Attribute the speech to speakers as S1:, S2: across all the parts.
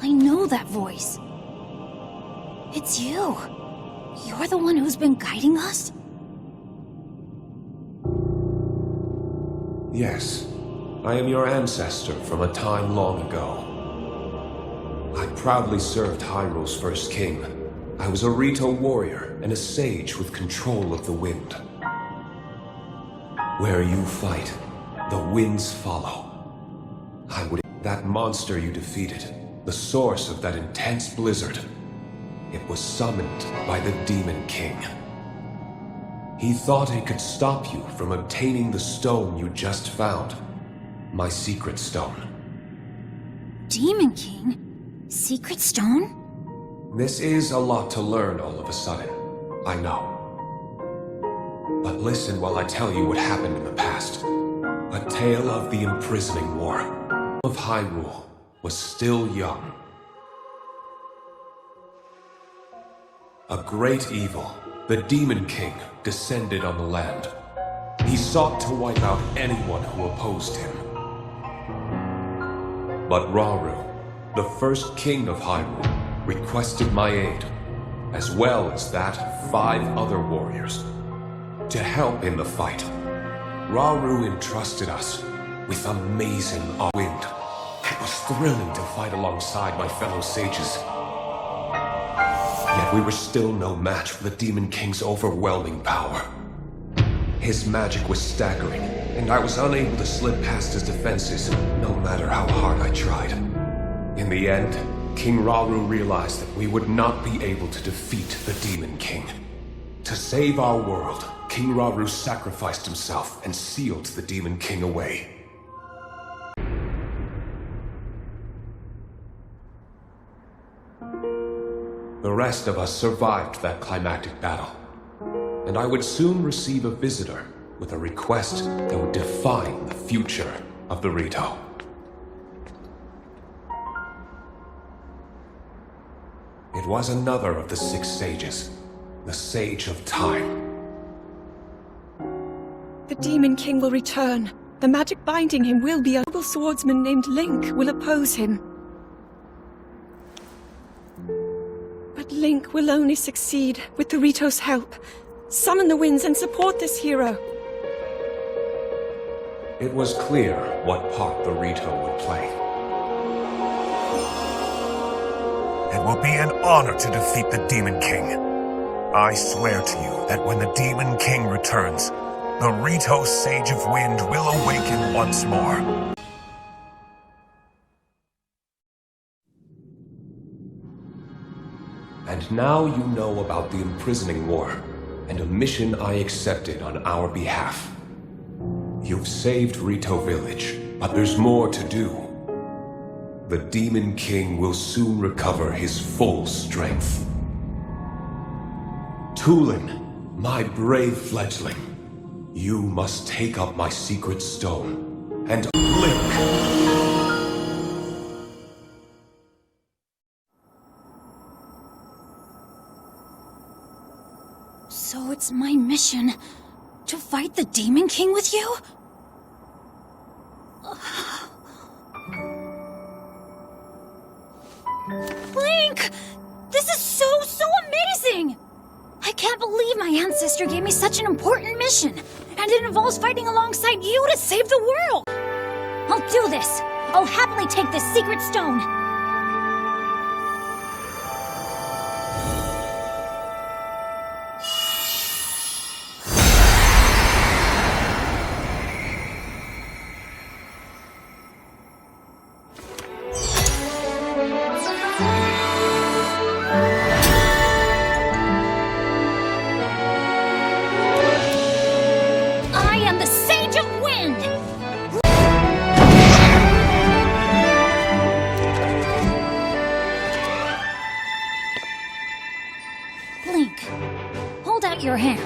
S1: I know that voice. It's you. You're the one who's been guiding us?
S2: Yes, I am your ancestor from a time long ago. I proudly served Hyrule's first king. I was a Rito warrior and a sage with control of the wind. Where you fight, the winds follow. That monster you defeated, the source of that intense blizzard, it was summoned by the Demon King. He thought it could stop you from obtaining the stone you just found. My secret stone.
S1: Demon King? Secret stone?
S2: This is a lot to learn all of a sudden, I know. But listen while I tell you what happened in the past. A tale of the imprisoning war. Of Hyrule was still young. A great evil, the Demon King, descended on the land. He sought to wipe out anyone who opposed him. But Rauru, the first king of Hyrule, requested my aid, as well as that of 5 other warriors, to help in the fight. Rauru entrusted us with amazing wind. It was thrilling to fight alongside my fellow sages. Yet we were still no match for the Demon King's overwhelming power. His magic was staggering, and I was unable to slip past his defenses, no matter how hard I tried. In the end, King Rauru realized that we would not be able to defeat the Demon King. To save our world, King Rauru sacrificed himself and sealed the Demon King away. The rest of us survived that climactic battle, and I would soon receive a visitor with a request that would define the future of the Rito. It was another of the 6 sages, the Sage of Time.
S3: The Demon King will return. The magic binding him will be a noble swordsman named Link will oppose him. But Link will only succeed with the Rito's help. Summon the winds and support this hero.
S2: It was clear what part the Rito would play.
S4: It will be an honor to defeat the Demon King. I swear to you that when the Demon King returns, the Rito Sage of Wind will awaken once more.
S2: And now you know about the imprisoning war, and a mission I accepted on our behalf. You've saved Rito Village, but there's more to do. The Demon King will soon recover his full strength. Tulin, my brave fledgling, you must take up my secret stone, and Link!
S1: So it's my mission to fight the Demon King with you? Link! This is so amazing! I can't believe my ancestor gave me such an important mission, and it involves fighting alongside you to save the world! I'll do this! I'll happily take this secret stone! Link, hold out your hand.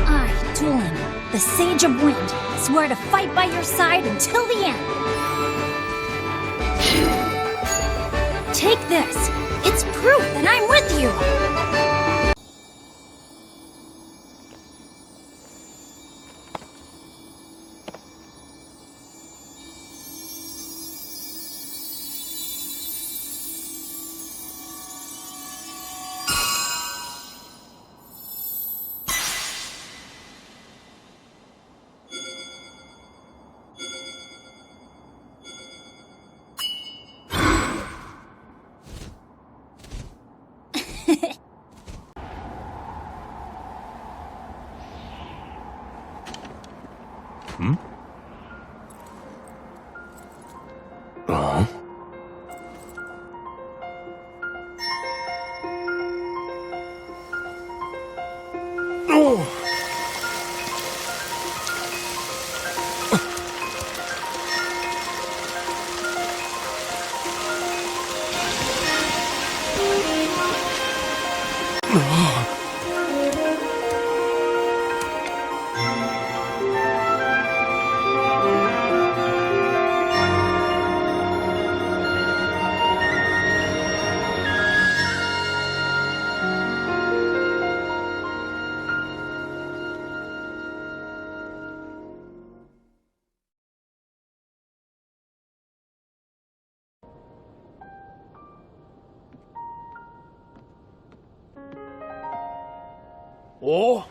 S1: I, Tulin, the Sage of Wind, swear to fight by your side until the end. Take this. It's proof that I'm with you!
S5: 오?